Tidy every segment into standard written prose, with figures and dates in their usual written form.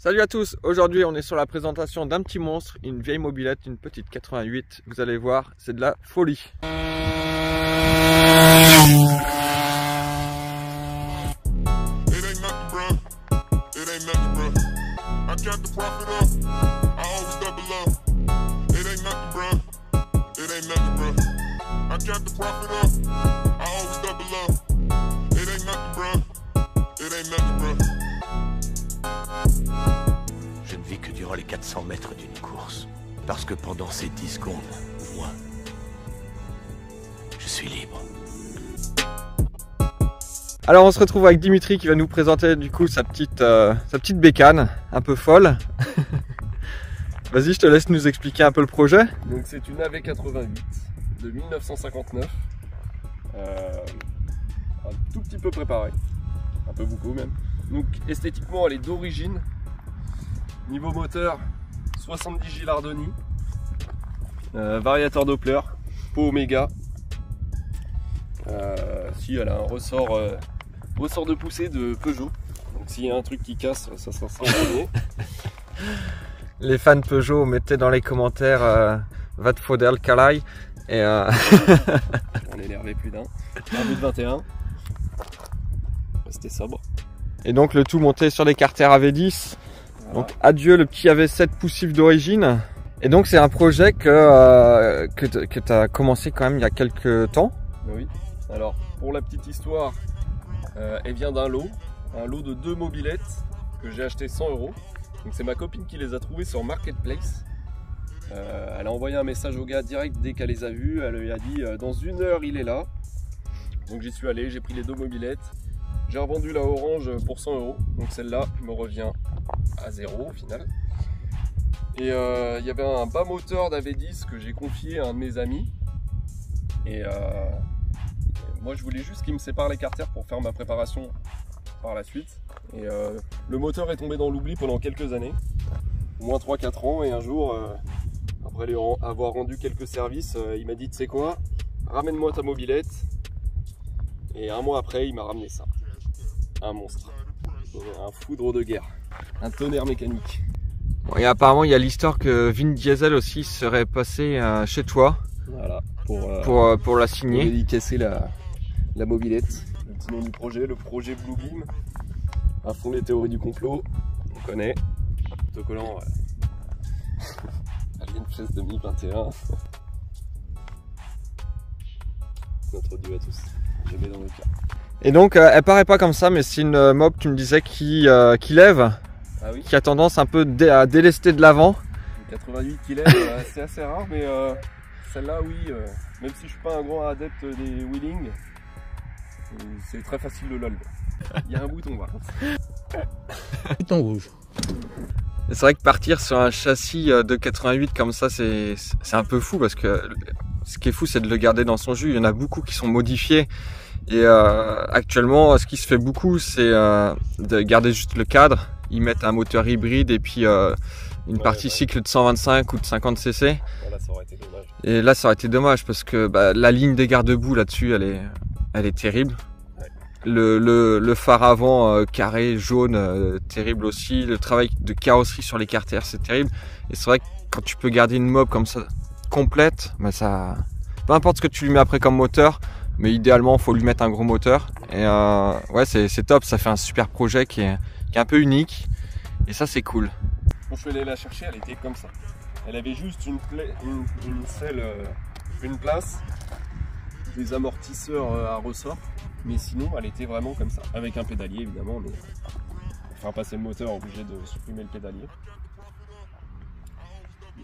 Salut à tous, aujourd'hui on est sur la présentation d'un petit monstre, une vieille mobilette, une petite 88, vous allez voir, c'est de la folie. Je ne vis que durant les 400 mètres d'une course. Parce que pendant ces 10 secondes, ou moins, je suis libre. Alors on se retrouve avec Dimitri qui va nous présenter du coup sa petite bécane, un peu folle. Vas-y, je te laisse nous expliquer un peu le projet. Donc c'est une AV88 de 1959. Un tout petit peu préparée, un peu beaucoup même. Donc esthétiquement elle est d'origine. Niveau moteur, 70 Gilardoni, variateur Doppler, pot Omega. Si elle a un ressort de poussée de Peugeot. Donc s'il y a un truc qui casse, ça sera ça en premier. Les fans Peugeot, mettez dans les commentaires Wat Fodel Kalai et On est énervé plus d'un. Un bout de 21. Restez sobre. Et donc le tout monté sur les carters AV10. Voilà. Donc adieu le petit AV7 poussif d'origine. Et donc c'est un projet que tu as commencé quand même il y a quelques temps. Oui. Alors pour la petite histoire, elle vient d'un lot. Un lot de 2 mobilettes que j'ai acheté 100 €. Donc c'est ma copine qui les a trouvées sur Marketplace. Elle a envoyé un message au gars direct dès qu'elle les a vus. Elle lui a dit dans 1 heure il est là. Donc j'y suis allé, j'ai pris les 2 mobilettes. J'ai revendu la orange pour 100 €. Donc celle-là me revient à 0 au final. Et il y avait un bas moteur d'AV10 que j'ai confié à un de mes amis. Et moi je voulais juste qu'il me sépare les carters pour faire ma préparation par la suite. Et le moteur est tombé dans l'oubli pendant quelques années. Au moins 3-4 ans. Et un jour, après lui avoir rendu quelques services, il m'a dit tu sais quoi, ramène-moi ta mobilette. Et un mois après il m'a ramené ça. Un monstre, un foudre de guerre, un tonnerre mécanique. Bon, et apparemment il y a l'histoire que Vin Diesel aussi serait passé chez toi. Voilà, pour la signer. Pour dédicacer la mobilette. Le petit nom du projet, le projet Bluebeam. À fond les théories du complot, on connaît. Autocollant Alien Fest 2021. Notre dieu à tous. Je mets dans le cas. Et donc elle paraît pas comme ça, mais c'est une mob, tu me disais, qui lève, ah oui, qui a tendance un peu à délester de l'avant. 88 qui lève, c'est assez rare, mais celle-là oui, même si je suis pas un grand adepte des wheeling, c'est très facile de lol. Il y a un bouton par contre. Bouton rouge. C'est vrai que partir sur un châssis de 88 comme ça, c'est un peu fou, parce que ce qui est fou, c'est de le garder dans son jus. Il y en a beaucoup qui sont modifiés. Et actuellement, ce qui se fait beaucoup, c'est de garder juste le cadre. Ils mettent un moteur hybride et puis une partie cycle de 125 ou de 50 cc. Voilà, ça aurait été dommage. Et là, ça aurait été dommage parce que la ligne des garde-boue là-dessus, elle est terrible. Ouais. Le phare avant carré, jaune, terrible aussi. Le travail de carrosserie sur les carters, c'est terrible. Et c'est vrai que quand tu peux garder une mob comme ça, complète, ça, peu importe ce que tu lui mets après comme moteur, mais idéalement, il faut lui mettre un gros moteur. Et ouais, c'est top, ça fait un super projet qui est un peu unique. Et ça, c'est cool. Quand je suis allé la chercher, elle était comme ça. Elle avait juste une selle, une place, des amortisseurs à ressort. Mais sinon, elle était vraiment comme ça. Avec un pédalier, évidemment. Mais pour faire passer le moteur, obligé de supprimer le pédalier.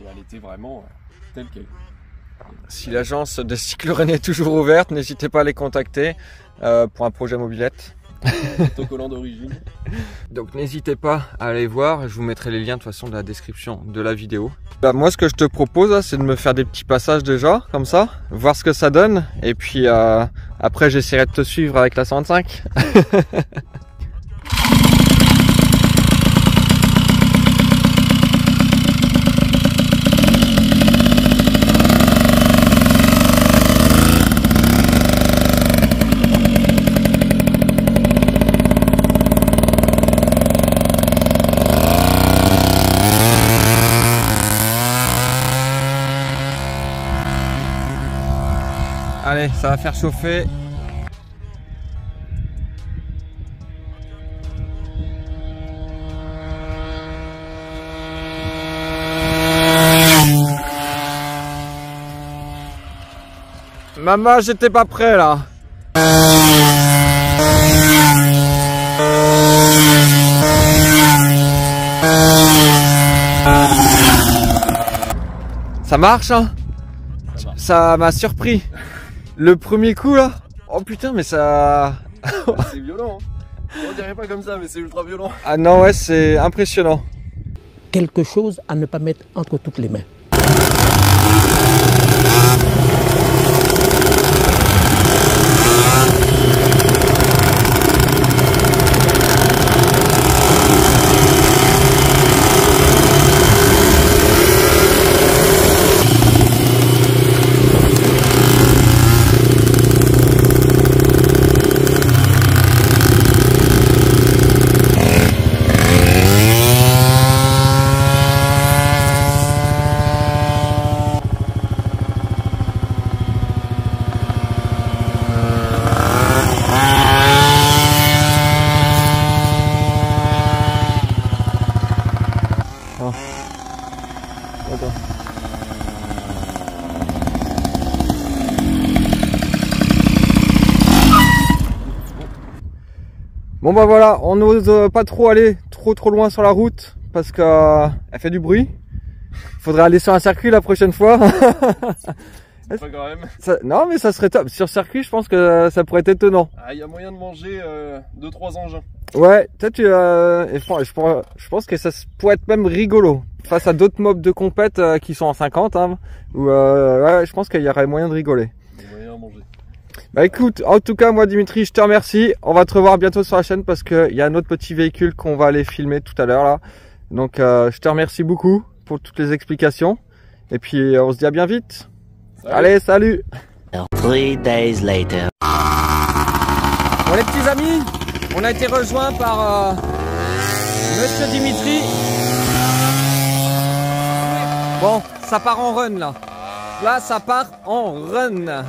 Et elle était vraiment telle qu'elle. Si l'agence de Cycle René est toujours ouverte, n'hésitez pas à les contacter pour un projet mobilette. Autocollant d'origine. Donc n'hésitez pas à aller voir, je vous mettrai les liens de toute façon dans la description de la vidéo. Moi ce que je te propose, c'est de me faire des petits passages déjà, comme ça, voir ce que ça donne. Et puis après j'essaierai de te suivre avec la 125. Allez, ça va faire chauffer. Maman, j'étais pas prêt là. Ça marche hein? Ça m'a surpris. Le premier coup là. Oh putain mais ça... C'est violent hein. On dirait pas comme ça mais c'est ultra violent. Ah non ouais c'est impressionnant. Quelque chose à ne pas mettre entre toutes les mains. Bon bah voilà, on n'ose pas trop aller trop loin sur la route parce qu'elle fait du bruit. Faudrait aller sur un circuit la prochaine fois. Pas quand même. Non mais ça serait top. Sur circuit je pense que ça pourrait être étonnant. Ah, y a moyen de manger 2-3 engins. Ouais, toi je pense que ça pourrait être même rigolo. Face à d'autres mobs de compète qui sont en 50 hein, où ouais, je pense qu'il y aurait moyen de rigoler. Il y a moyen à manger. Bah écoute, en tout cas moi Dimitri je te remercie, on va te revoir bientôt sur la chaîne parce qu'il y a un autre petit véhicule qu'on va aller filmer tout à l'heure là. Donc je te remercie beaucoup pour toutes les explications et puis on se dit à bien vite. Salut. Allez salut. 3 days later. Bon les petits amis, on a été rejoints par Monsieur Dimitri. Bon, ça part en run là. Là ça part en run.